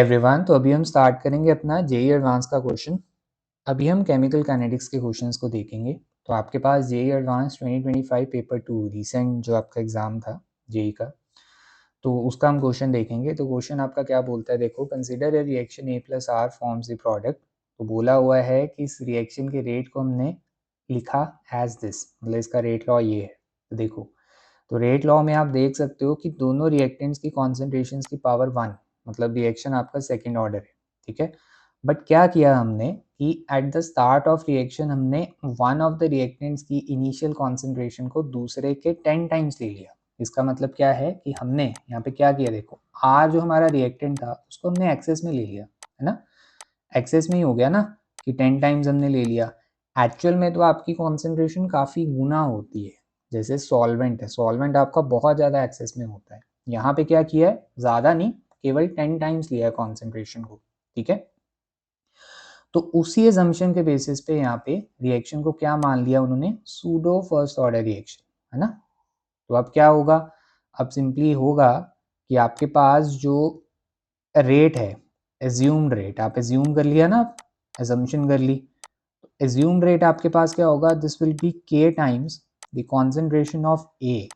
Everyone, तो अभी हम स्टार्ट करेंगे अपना जेईई एडवांस का क्वेश्चन। अभी हम केमिकल काइनेटिक्स के क्वेश्चंस को देखेंगे। तो आपके पास जेईई एडवांस 2025 पेपर 2 रिसेंट जो आपका एग्जाम था जेईई का, तो उसका हम क्वेश्चन देखेंगे। तो क्वेश्चन आपका क्या बोलता है, देखो, consider a reaction A plus R forms a product. तो बोला हुआ है कि इस रिएक्शन के रेट को हमने लिखा एज दिस, मतलब इसका रेट लॉ ये है। तो देखो, तो रेट लॉ में आप देख सकते हो कि दोनों रिएक्टेंट्स की कॉन्सेंट्रेशन की पावर 1, मतलब रिएक्शन आपका सेकेंड ऑर्डर है, ठीक है। बट क्या किया हमने कि at the start of reaction हमने वन ऑफ द रिएक्टेंट्स की इनिशियल कॉन्सेंट्रेशन को दूसरे के 10 टाइम्स ले लिया। इसका मतलब क्या है कि हमने यहाँ पे क्या किया, देखो, आर जो हमारा रिएक्टेंट था उसको हमने एक्सेस में ले लिया, है ना। एक्सेस में ही हो गया ना कि 10 टाइम्स हमने ले लिया। एक्चुअल में तो आपकी कॉन्सेंट्रेशन काफ़ी गुना होती है। जैसे सॉल्वेंट है, सॉल्वेंट आपका बहुत ज़्यादा एक्सेस में होता है। यहाँ पे क्या किया है, ज़्यादा नहीं, केवल 10 टाइम्स लिया है कॉन्सेंट्रेशन को, ठीक है। तो उसी एजम्पशन के बेसिस पे यहाँ पे रिएक्शन को क्या मान लिया उन्होंने, सूडो फर्स्ट ऑर्डर रिएक्शन, है ना। तो अब क्या होगा, अब सिंपली होगा कि आपके पास जो रेट है, एज्यूम्ड रेट, आप एज्यूम कर लिया ना, एजम्पशन कर ली, एज्यूम्ड रेट आपके पास क्या होगा, this will be k times the concentration of A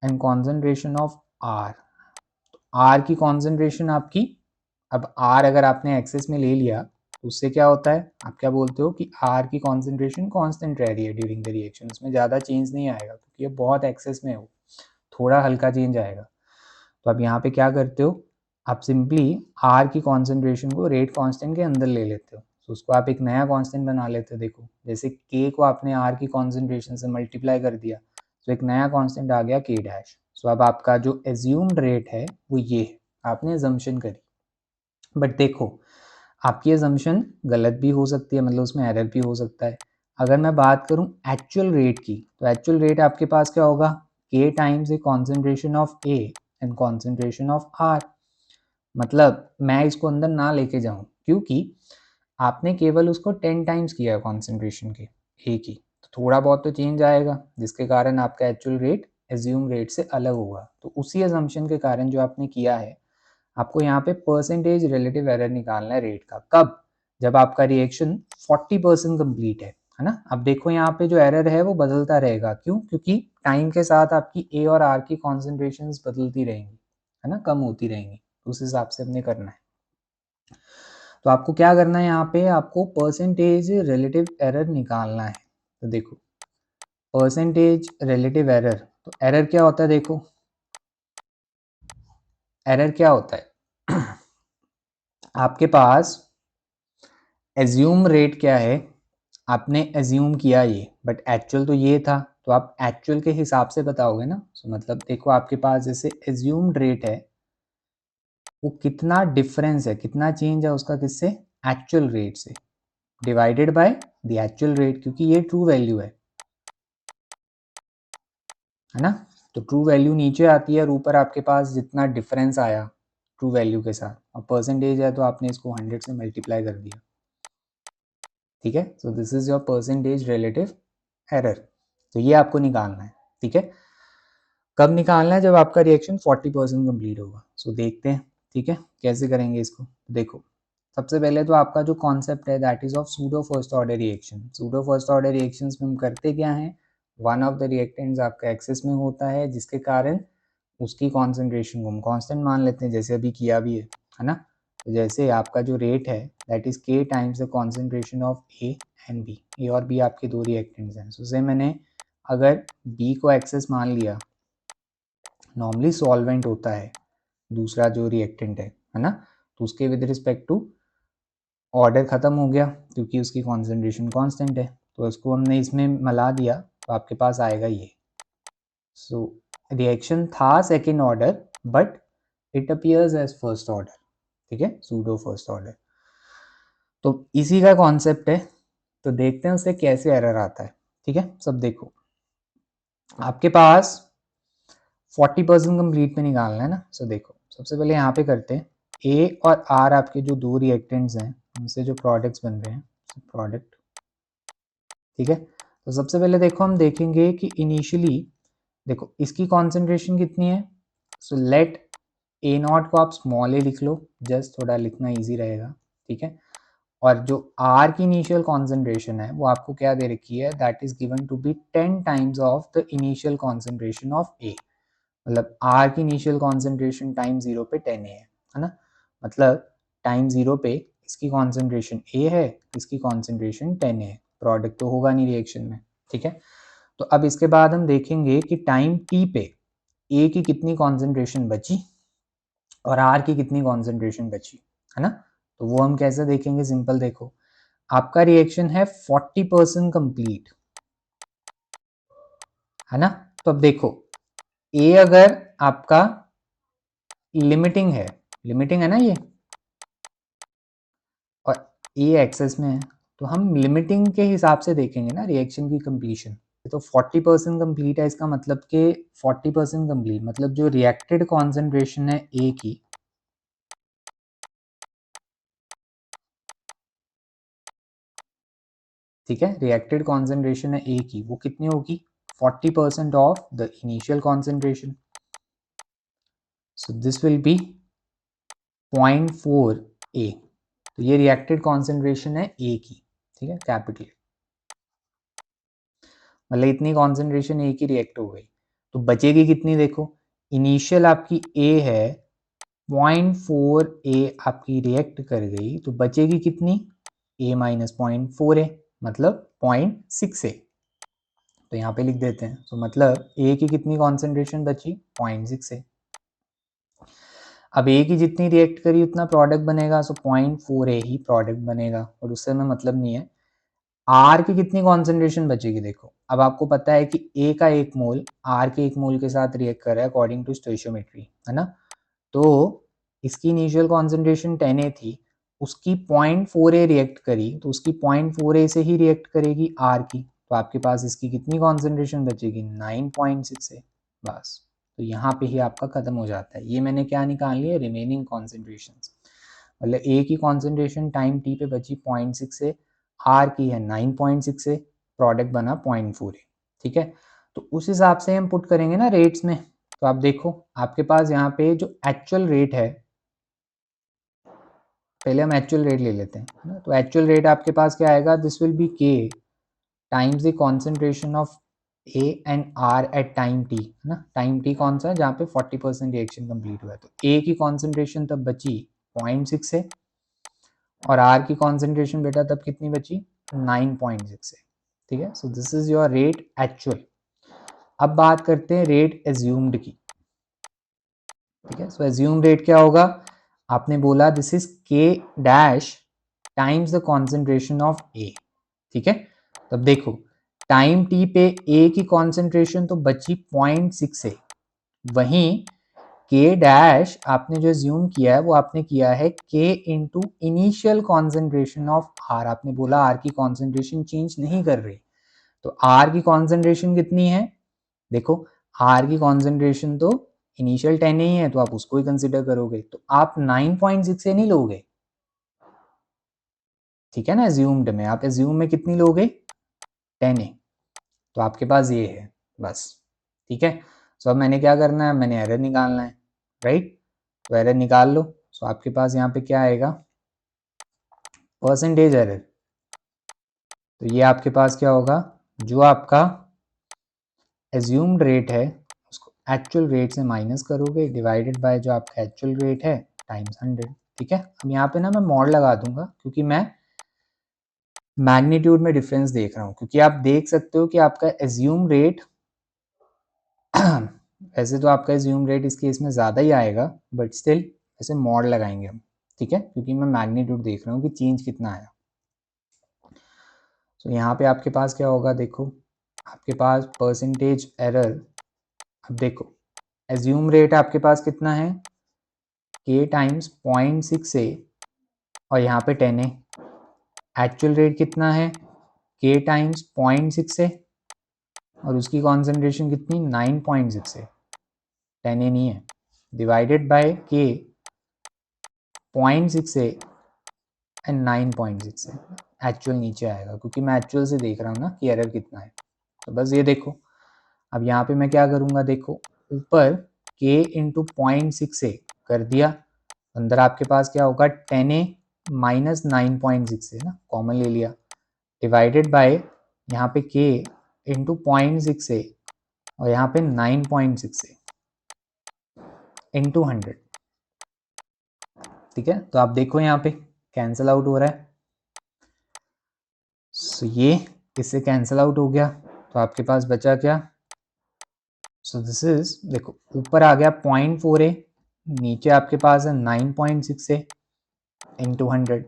and concentration of R. R की कॉन्सेंट्रेशन आपकी, अब आर अगर आपने एक्सेस में ले लिया तो उससे क्या होता है, आप क्या बोलते हो कि आर की कॉन्सेंट्रेशन कांस्टेंट रह रही है ड्यूरिंग द रिएक्शन, उसमें ज़्यादा चेंज नहीं आएगा क्योंकि ये बहुत एक्सेस में हो, थोड़ा हल्का चेंज आएगा। तो आप यहाँ पे क्या करते हो, आप सिंपली आर की कॉन्सेंट्रेशन को रेट कांस्टेंट के अंदर ले लेते हो, तो उसको आप एक नया कांस्टेंट बना लेते हो। देखो, जैसे के को आपने आर की कॉन्सेंट्रेशन से मल्टीप्लाई कर दिया तो एक नया कांस्टेंट आ गया के डैश। सो अब आपका जो एज्यूम्ड रेट है वो ये है, आपने एजम्पशन करी। बट देखो, आपकी एजम्पशन गलत भी हो सकती है, मतलब उसमें एरर भी हो सकता है। अगर मैं बात करूं एक्चुअल रेट की, तो एक्चुअल रेट आपके पास क्या होगा, k times A concentration of A and concentration of R. मतलब मैं इसको अंदर ना लेके जाऊं क्योंकि आपने केवल उसको 10 टाइम्स किया है कॉन्सेंट्रेशन के ए की, तो थोड़ा बहुत तो चेंज आएगा जिसके कारण आपका एक्चुअल रेट एज्यूम रेट से अलग होगा। तो उसी एजम्पशन के कारण जो आपने किया है, आपको यहाँ पे परसेंटेज रिलेटिव एरर निकालना है रेट का। कब, जब आपका रिएक्शन 40% कंप्लीट है ना। अब देखो यहाँ पे जो एरर है वो बदलता रहेगा, क्यों, क्योंकि टाइम के साथ आपकी ए और आर की कॉन्सेंट्रेशन बदलती रहेंगी, है ना, कम होती रहेंगी। उस हिसाब से हमने करना है। तो आपको क्या करना है, यहाँ पे आपको परसेंटेज रिलेटिव एरर निकालना है। तो देखो, परसेंटेज रिलेटिव एरर, तो एरर क्या होता है, देखो एरर क्या होता है आपके पास एज्यूम रेट क्या है, आपने एज्यूम किया ये, बट एक्चुअल तो ये था, तो आप एक्चुअल के हिसाब से बताओगे ना। सो मतलब देखो, आपके पास जैसे एज्यूम्ड रेट है, वो कितना डिफरेंस है, कितना चेंज है उसका किससे, एक्चुअल रेट से, divided by the actual rate, क्योंकि ये ट्रू वैल्यू है ना। तो ट्रू वैल्यू नीचे आती है और ऊपर आपके पास जितना डिफरेंस आया ट्रू वैल्यू के साथ, और परसेंटेज है तो आपने इसको 100 से मल्टीप्लाई कर दिया, ठीक है। So this is your percentage relative error. तो ये आपको निकालना है, ठीक है। कब निकालना है, जब आपका रिएक्शन 40% कंप्लीट होगा। सो देखते हैं, ठीक है, कैसे करेंगे इसको। देखो, सबसे पहले तो आपका जो कॉन्सेप्ट है that is of pseudo first order reaction. Pseudo first order reactions में हम करते क्या हैं, वन ऑफ द रिएक्टेंट्स आपका एक्सेस में होता है जिसके कारण उसकी कॉन्सेंट्रेशन को हम कांस्टेंट मान लेते हैं, जैसे अभी किया भी है ना। तो जैसे आपका जो रेट है that is k times the concentration of A and b, a और बी आपके दो रिएक्टेंट्स हैं। सो से मैंने अगर बी को एक्सेस मान लिया, नॉर्मली सॉल्वेंट होता है दूसरा जो रिएक्टेंट है ना, तो उसके विद रिस्पेक्ट टू ऑर्डर खत्म हो गया क्योंकि उसकी कॉन्सेंट्रेशन कांस्टेंट है, तो उसको हमने इसमें मिला दिया तो आपके पास आएगा ये। सो रिएक्शन था second order but it appears as first order, ठीक है, सूडो फर्स्ट ऑर्डर। तो इसी का कॉन्सेप्ट है। तो देखते हैं उससे कैसे एरर आता है, ठीक है। सब देखो, आपके पास 40% कंप्लीट में निकालना है ना। सो देखो, सबसे पहले यहाँ पे करते हैं, ए और आर आपके जो दो रिएक्टेंट्स हैं उनसे जो प्रोडक्ट्स बन रहे हैं, प्रोडक्ट, ठीक है। तो सबसे पहले देखो, हम देखेंगे कि इनिशियली देखो इसकी कॉन्सेंट्रेशन कितनी है। सो लेट ए नॉट को आप स्मॉल ए लिख लो, जस्ट थोड़ा लिखना इजी रहेगा, ठीक है। और जो आर की इनिशियल कॉन्सेंट्रेशन है वो आपको क्या दे रखी है, that is given to be 10 times of the initial concentration of a. मतलब आर की इनिशियल कॉन्सेंट्रेशन टाइम 0 पे 10 है ना। मतलब टाइम 0 पे इसकी कॉन्सेंट्रेशन ए है, इसकी कॉन्सेंट्रेशन 10 है, प्रोडक्ट तो होगा नहीं रिएक्शन में, ठीक है। तो अब इसके बाद हम देखेंगे कि टाइम टी पे ए की कितनी कॉन्सेंट्रेशन बची और आर की कितनी कॉन्सेंट्रेशन बची, है ना। तो वो हम कैसे देखेंगे, सिंपल देखो, आपका रिएक्शन है 40% कंप्लीट, है ना। तो अब देखो ए अगर आपका लिमिटिंग है ना ये, और ए एक्सेस में है, तो हम लिमिटिंग के हिसाब से देखेंगे ना रिएक्शन की कंप्लीशन। तो 40% कंप्लीट है, इसका मतलब कि 40% कंप्लीट मतलब जो रिएक्टेड कॉन्सेंट्रेशन है ए की, ठीक है, रिएक्टेड कॉन्सेंट्रेशन है ए की, वो कितनी होगी, 40% of the initial concentration. So this will B 0.4 ए। तो ये रिएक्टेड कॉन्सेंट्रेशन है ए की, ठीक है, कैपिटल, मतलब इतनी कॉन्सेंट्रेशन ए की रिएक्ट हो गई। तो बचेगी कितनी, देखो इनिशियल आपकी ए है, 0.4 ए आपकी रिएक्ट कर गई, तो बचेगी कितनी, ए माइनस 0.4 ए, मतलब 0.6 ए। तो यहाँ पे लिख देते हैं, तो मतलब ए की कितनी कॉन्सेंट्रेशन बची, 0.6 ए। अब ए की जितनी रिएक्ट करी उतना प्रोडक्ट बनेगा, सो 0.4 ए ही प्रोडक्ट बनेगा, और उससे हमें मतलब नहीं है। आर की कितनी कॉन्सेंट्रेशन बचेगी, देखो अब आपको पता है कि ए का 1 मोल आर के 1 मोल के साथ रिएक्ट कर रहा है अकॉर्डिंग टू स्टोइशियोमेट्री, है ना। तो इसकी इनिशियल कॉन्सेंट्रेशन 10 ए थी, उसकी 0.4 ए रिएक्ट करी, तो उसकी 0.4 ए से ही रिएक्ट करेगी आर की, तो आपके पास इसकी कितनी कॉन्सेंट्रेशन बचेगी, 9.6 ए, बस। तो यहाँ पे ही आपका खत्म हो जाता है। ये मैंने क्या निकाल लिया, रिमेनिंग कॉन्सेंट्रेशन, मतलब ए की कॉन्सेंट्रेशन टाइम टी पे बची 0.6 से, आर की है 9.6 से, प्रोडक्ट बना 0.4 ए, ठीक है। तो उस हिसाब से हम पुट करेंगे ना रेट्स में। तो आप देखो आपके पास यहाँ पे जो एक्चुअल रेट है, पहले हम एक्चुअल रेट ले लेते हैं ना। तो एक्चुअल रेट आपके पास क्या आएगा, this will be k times the concentration of A and R at time t, है ना। टाइम टी कौन सा है, जहाँ पे 40% रिएक्शन कंप्लीट हुआ है। तो ए की कॉन्सेंट्रेशन तब बची 0.6 से, और आर की कॉन्सेंट्रेशन बेटा तब कितनी बची, 9.6 से, ठीक है। So this is your rate actual. अब बात करते हैं रेट एज्यूम्ड की, ठीक है। सो एज्यूम रेट क्या होगा, आपने बोला this is k dash times the concentration of a, ठीक है। तब देखो टाइम टी पे ए की कॉन्सेंट्रेशन तो बची 0.6 से, वहीं के डैश आपने जो एज्यूम किया है वो आपने किया है k into initial concentration of R. आपने बोला आर की कॉन्सेंट्रेशन चेंज नहीं कर रही, तो आर की कॉन्सेंट्रेशन कितनी है, देखो आर की कॉन्सेंट्रेशन तो इनिशियल 10 ही है, तो आप उसको ही कंसिडर करोगे, तो आप 9.6 से नहीं लोगे, ठीक है ना। एज्यूम्ड में आप एज्यूम में कितनी लोगे, 10 है, तो आपके पास ये है, बस, ठीक है। सो अब मैंने क्या करना है, मैंने एरर निकालना है, राइट। तो एरर निकाल लो। सो आपके पास यहाँ पे क्या आएगा, परसेंटेज एरर। तो ये आपके पास क्या होगा, जो आपका एज्यूम्ड रेट है उसको एक्चुअल रेट से माइनस करोगे, डिवाइडेड बाय जो आपका एक्चुअल रेट है टाइम्स 100, ठीक है। अब यहाँ पे ना मैं मॉड लगा दूंगा, क्योंकि मैं मैग्नीट्यूड में डिफरेंस देख रहा हूँ, क्योंकि आप देख सकते हो कि आपका एज्यूम रेट वैसे तो आपका एज्यूम रेट इस केस में ज़्यादा ही आएगा, बट स्टिल ऐसे मॉड लगाएंगे हम, ठीक है, क्योंकि मैं मैग्नीट्यूड देख रहा हूँ कि चेंज कितना आया। तो यहाँ पे आपके पास क्या होगा, देखो आपके पास परसेंटेज एरर। अब देखो एज्यूम रेट आपके पास कितना है, के टाइम्स 0.6 ए, और यहाँ पे 10 है। एक्चुअल रेट कितना है, के टाइम्स 0.6 ए, और उसकी कॉन्सेंट्रेशन कितनी, 9.6 है, 10 ए नहीं है, डिवाइडेड बाय के 0.6 है एंड 9.6 है। एक्चुअल नीचे आएगा, क्योंकि मैं एक्चुअल से देख रहा हूँ ना कि एरर कितना है। तो बस ये देखो, अब यहाँ पे मैं क्या करूँगा, देखो ऊपर k इंटू 0.6 से कर दिया, अंदर आपके पास क्या होगा 10a माइनस 9.6 है ना, कॉमन ले लिया, डिवाइडेड बाय यहाँ पे k इंटू 0.6a और यहाँ पे 9.6a इंटू 100। ठीक है, तो आप देखो यहाँ पे कैंसिल आउट हो रहा है, सो ये इससे कैंसिल आउट हो गया, तो आपके पास बचा क्या, सो दिस इज, देखो ऊपर आ गया 0.4a, नीचे आपके पास है 9.6a इंटू 100।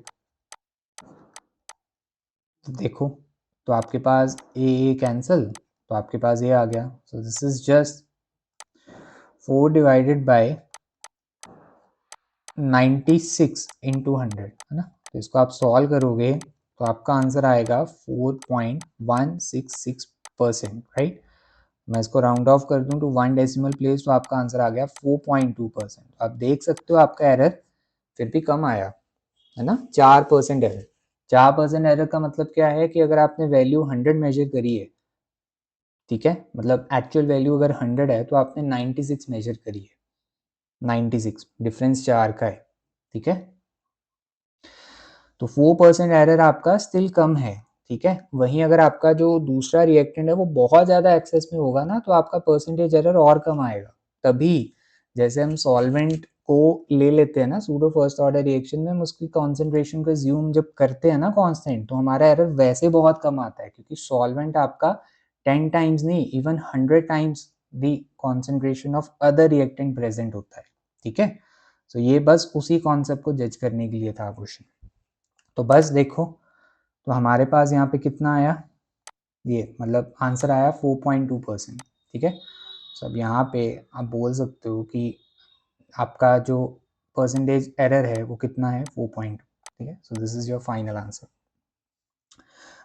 देखो तो आपके पास ए कैंसिल, तो आपके पास ये आ गया, so this is just 4 divided by 96 into 100 है ना। तो इसको आप सॉल्व करोगे तो आपका आंसर आएगा 4.166%, राइट। मैं इसको राउंड ऑफ कर दूं टू 1 डेसिमल प्लेस, तो आपका आंसर आ गया 4.2%। आप देख सकते हो आपका एरर फिर भी कम आया है ना, 4% एरर। 4% एरर का मतलब क्या है कि अगर आपने वैल्यू 100 मेजर करी है, ठीक है, मतलब एक्चुअल वैल्यू अगर 100 है तो आपने 96 मेजर करी है, 96, डिफरेंस 4 का है, ठीक है। तो 4% एरर आपका स्टिल कम है, ठीक है। वहीं अगर आपका जो दूसरा रिएक्टेंट है वो बहुत ज़्यादा एक्सेस में होगा ना, तो आपका परसेंटेज एरर और कम आएगा। तभी जैसे हम सॉल्वेंट को ले लेते हैं ना सूडो फर्स्ट ऑर्डर रिएक्शन में, हम उसकी कॉन्सेंट्रेशन को ज्यूम जब करते हैं ना कांस्टेंट, तो हमारा एरर वैसे बहुत कम आता है, क्योंकि सॉल्वेंट आपका 10 टाइम्स नहीं, even 100 times the concentration of other reactant present होता है, ठीक है। तो ये बस उसी कॉन्सेप्ट को जज करने के लिए था क्वेश्चन। तो बस देखो, तो हमारे पास यहाँ पे कितना आया, ये मतलब आंसर आया 4.2%, ठीक है। तो अब यहाँ पे आप बोल सकते हो कि आपका जो परसेंटेज एरर है वो कितना है, 4.2, ठीक है। So this is your final answer.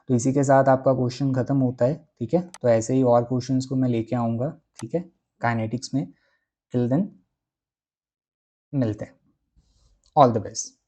तो इसी के साथ आपका क्वेश्चन खत्म होता है, ठीक है। तो ऐसे ही और क्वेश्चंस को मैं लेके आऊँगा, ठीक है, काइनेटिक्स में। टिल देन मिलते हैं, ऑल द बेस्ट।